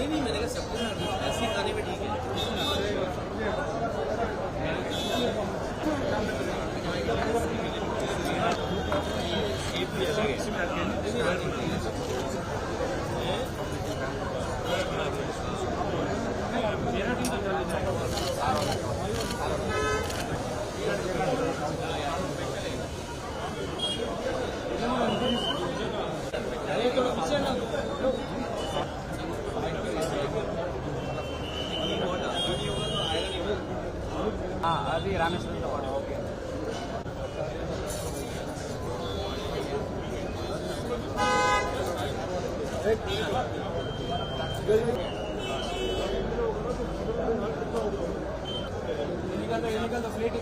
नहीं मैंने कहा सब कुछ ऐसे खाने में ठीक అది రామేశ్వరంతో పాటు ఓకే प्लेट